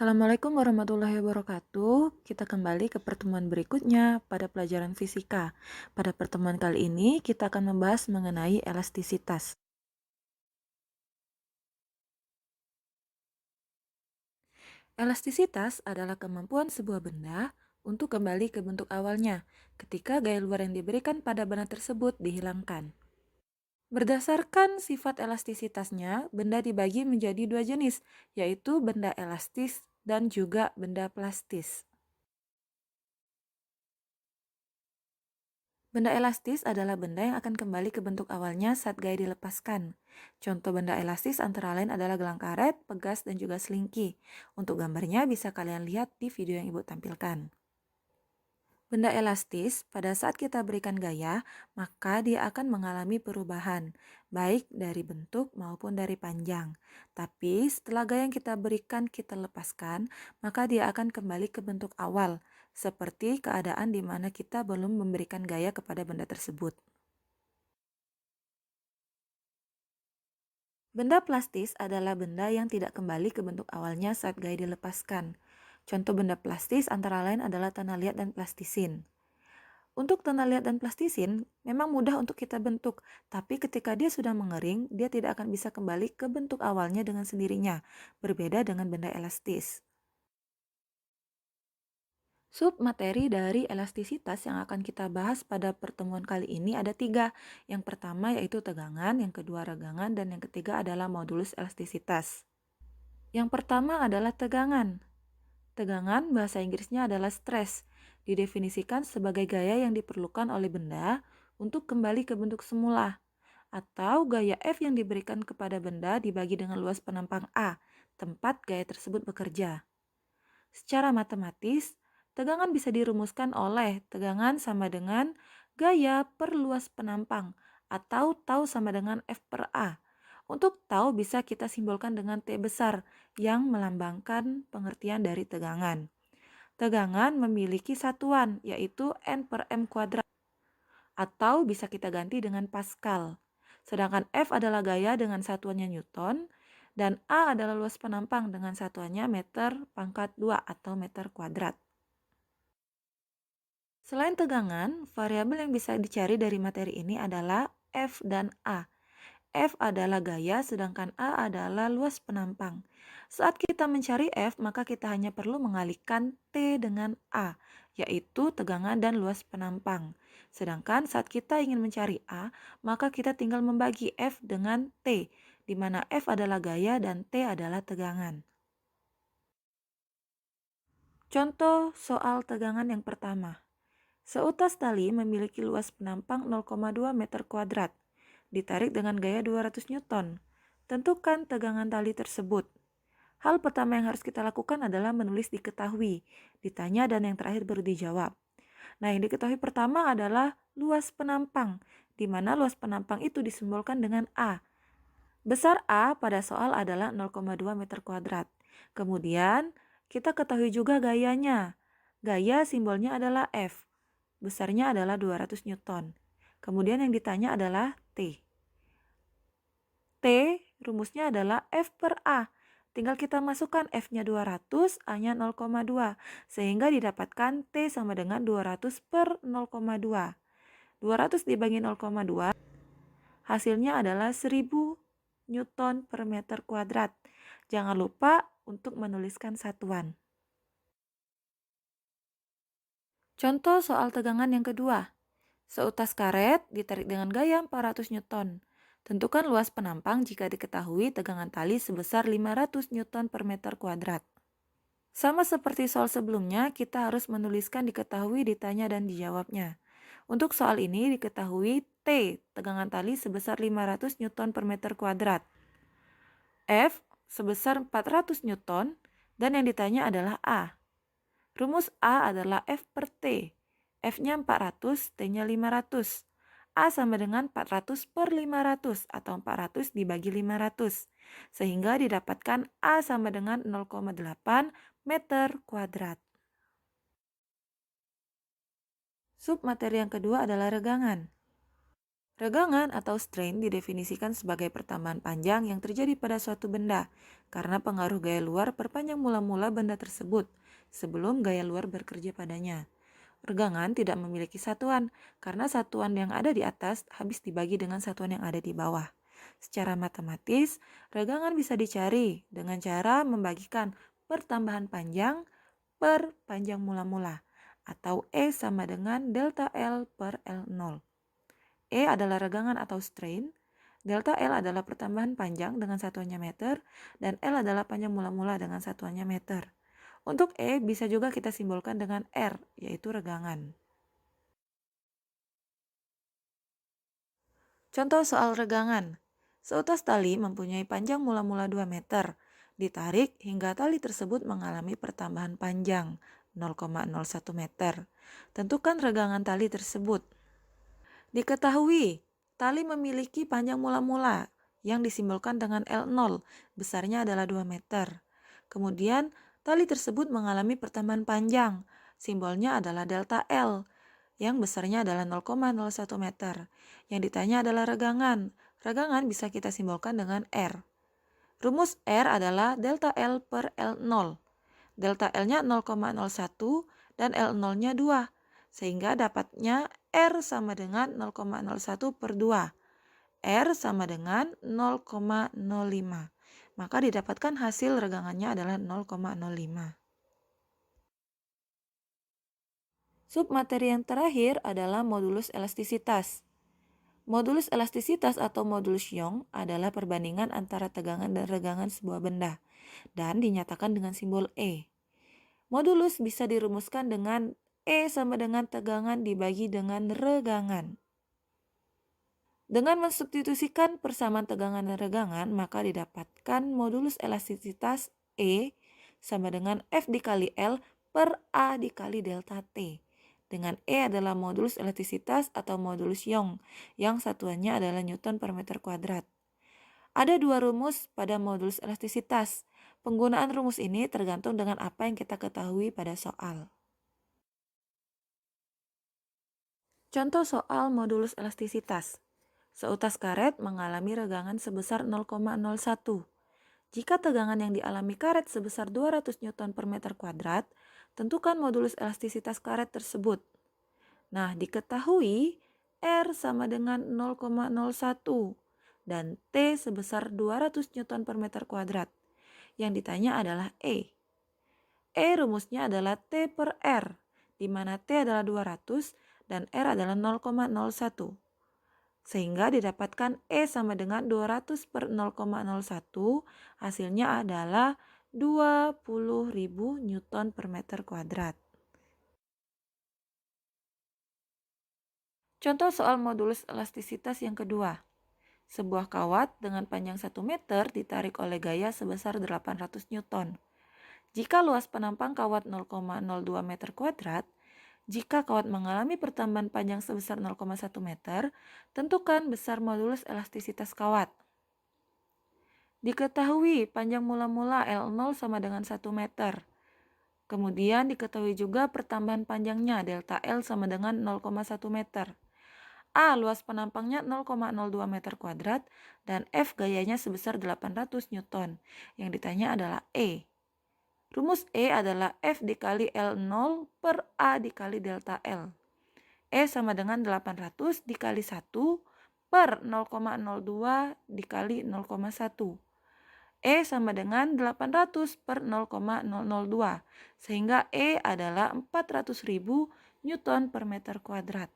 Assalamualaikum warahmatullahi wabarakatuh. Kita kembali ke pertemuan berikutnya pada pelajaran fisika. Pada pertemuan kali ini, kita akan membahas mengenai elastisitas. Elastisitas adalah kemampuan sebuah benda untuk kembali ke bentuk awalnya ketika gaya luar yang diberikan pada benda tersebut dihilangkan. Berdasarkan sifat elastisitasnya, benda dibagi menjadi dua jenis, yaitu benda elastis dan juga benda plastis. Benda elastis adalah benda yang akan kembali ke bentuk awalnya saat gaya dilepaskan. Contoh benda elastis antara lain adalah gelang karet, pegas, dan juga selingki. Untuk gambarnya bisa kalian lihat di video yang Ibu tampilkan. Benda elastis, pada saat kita berikan gaya, maka dia akan mengalami perubahan, baik dari bentuk maupun dari panjang. Tapi setelah gaya yang kita berikan kita lepaskan, maka dia akan kembali ke bentuk awal, seperti keadaan di mana kita belum memberikan gaya kepada benda tersebut. Benda plastis adalah benda yang tidak kembali ke bentuk awalnya saat gaya dilepaskan. Contoh benda plastis antara lain adalah tanah liat dan plastisin. Untuk tanah liat dan plastisin memang mudah untuk kita bentuk, tapi ketika dia sudah mengering, dia tidak akan bisa kembali ke bentuk awalnya dengan sendirinya, berbeda dengan benda elastis. Submateri dari elastisitas yang akan kita bahas pada pertemuan kali ini ada tiga. Yang pertama yaitu tegangan, yang kedua regangan, dan yang ketiga adalah modulus elastisitas. Yang pertama adalah tegangan. Tegangan bahasa Inggrisnya adalah stress. Didefinisikan sebagai gaya yang diperlukan oleh benda untuk kembali ke bentuk semula. Atau gaya F yang diberikan kepada benda dibagi dengan luas penampang A, tempat gaya tersebut bekerja. Secara matematis, tegangan bisa dirumuskan oleh tegangan sama dengan gaya per luas penampang atau tau sama dengan F per A. Untuk tau bisa kita simbolkan dengan T besar yang melambangkan pengertian dari tegangan. Tegangan memiliki satuan yaitu N per M kuadrat atau bisa kita ganti dengan Pascal. Sedangkan F adalah gaya dengan satuannya Newton dan A adalah luas penampang dengan satuannya meter pangkat 2 atau meter kuadrat. Selain tegangan, variabel yang bisa dicari dari materi ini adalah F dan A. F adalah gaya, sedangkan A adalah luas penampang. Saat kita mencari F, maka kita hanya perlu mengalihkan T dengan A, yaitu tegangan dan luas penampang. Sedangkan saat kita ingin mencari A, maka kita tinggal membagi F dengan T, di mana F adalah gaya dan T adalah tegangan. Contoh soal tegangan yang pertama. Seutas tali memiliki luas penampang 0,2 meter kuadrat. Ditarik dengan gaya 200 Newton. Tentukan tegangan tali tersebut. Hal pertama yang harus kita lakukan adalah menulis diketahui, ditanya, dan yang terakhir baru dijawab. Nah, yang diketahui pertama adalah luas penampang, di mana luas penampang itu disimbolkan dengan A. Besar A pada soal adalah 0,2 meter kuadrat. Kemudian, kita ketahui juga gayanya. Gaya simbolnya adalah F. Besarnya adalah 200 Newton. Kemudian yang ditanya adalah T. T rumusnya adalah F per A. Tinggal kita masukkan F-nya 200, A-nya 0,2. Sehingga didapatkan T sama dengan 200 per 0,2. 200 dibagi 0,2, hasilnya adalah 1000 Newton per meter kuadrat. Jangan lupa untuk menuliskan satuan. Contoh soal tegangan yang kedua. Seutas karet ditarik dengan gaya 400 Newton. Tentukan luas penampang jika diketahui tegangan tali sebesar 500 Newton per meter kuadrat. Sama seperti soal sebelumnya, kita harus menuliskan diketahui, ditanya, dan dijawabnya. Untuk soal ini diketahui T, tegangan tali sebesar 500 Newton per meter kuadrat. F sebesar 400 Newton, dan yang ditanya adalah A. Rumus A adalah F per T. F-nya 400, T-nya 500. A sama dengan 400 per 500 atau 400 dibagi 500. Sehingga didapatkan A sama dengan 0,8 meter kuadrat. Submateri yang kedua adalah regangan. Regangan atau strain didefinisikan sebagai pertambahan panjang yang terjadi pada suatu benda karena pengaruh gaya luar perpanjang mula-mula benda tersebut sebelum gaya luar bekerja padanya. Regangan tidak memiliki satuan karena satuan yang ada di atas habis dibagi dengan satuan yang ada di bawah. Secara matematis, regangan bisa dicari dengan cara membagikan pertambahan panjang per panjang mula-mula atau E sama dengan delta L per L0. E adalah regangan atau strain, delta L adalah pertambahan panjang dengan satuannya meter, dan L adalah panjang mula-mula dengan satuannya meter. Untuk E bisa juga kita simbolkan dengan R, yaitu regangan. Contoh soal regangan. Seutas tali mempunyai panjang mula-mula 2 meter. Ditarik hingga tali tersebut mengalami pertambahan panjang 0,01 meter. Tentukan regangan tali tersebut. Diketahui, tali memiliki panjang mula-mula yang disimbolkan dengan L0, besarnya adalah 2 meter. Kemudian, tali tersebut mengalami pertambahan panjang, simbolnya adalah delta L, yang besarnya adalah 0,01 meter. Yang ditanya adalah regangan. Regangan bisa kita simbolkan dengan R. Rumus R adalah delta L per L0. Delta L-nya 0,01 dan L0-nya 2. Sehingga dapatnya R sama dengan 0,01 per 2. R sama dengan 0,05. Maka didapatkan hasil regangannya adalah 0,05. Submateri yang terakhir adalah modulus elastisitas. Modulus elastisitas atau modulus Young adalah perbandingan antara tegangan dan regangan sebuah benda dan dinyatakan dengan simbol E. Modulus bisa dirumuskan dengan E sama dengan tegangan dibagi dengan regangan. Dengan mensubstitusikan persamaan tegangan dan regangan, maka didapatkan modulus elastisitas E sama dengan F dikali L per A dikali delta T. Dengan E adalah modulus elastisitas atau modulus Young, yang satuannya adalah Newton per meter kuadrat. Ada dua rumus pada modulus elastisitas. Penggunaan rumus ini tergantung dengan apa yang kita ketahui pada soal. Contoh soal modulus elastisitas. Seutas karet mengalami regangan sebesar 0,01. Jika tegangan yang dialami karet sebesar 200 Newton per meter kuadrat, tentukan modulus elastisitas karet tersebut. Nah, diketahui R sama dengan 0,01 dan T sebesar 200 Newton per meter kuadrat. Yang ditanya adalah E. E rumusnya adalah T per R, di mana T adalah 200 dan R adalah 0,01. Sehingga didapatkan E sama dengan 200 per 0,01, hasilnya adalah 20.000 Newton per meter kuadrat. Contoh soal modulus elastisitas yang kedua. Sebuah kawat dengan panjang 1 meter ditarik oleh gaya sebesar 800 Newton. Jika luas penampang kawat 0,02 meter kuadrat, jika kawat mengalami pertambahan panjang sebesar 0,1 meter, tentukan besar modulus elastisitas kawat. Diketahui panjang mula-mula L0 sama dengan 1 meter. Kemudian diketahui juga pertambahan panjangnya delta L sama dengan 0,1 meter. A luas penampangnya 0,02 meter kuadrat dan F gayanya sebesar 800 Newton. Yang ditanya adalah E. Rumus E adalah F dikali L0 per A dikali delta L. E sama dengan 800 dikali 1 per 0,02 dikali 0,1. E sama dengan 800 per 0,002. Sehingga E adalah 400.000 Newton per meter kuadrat.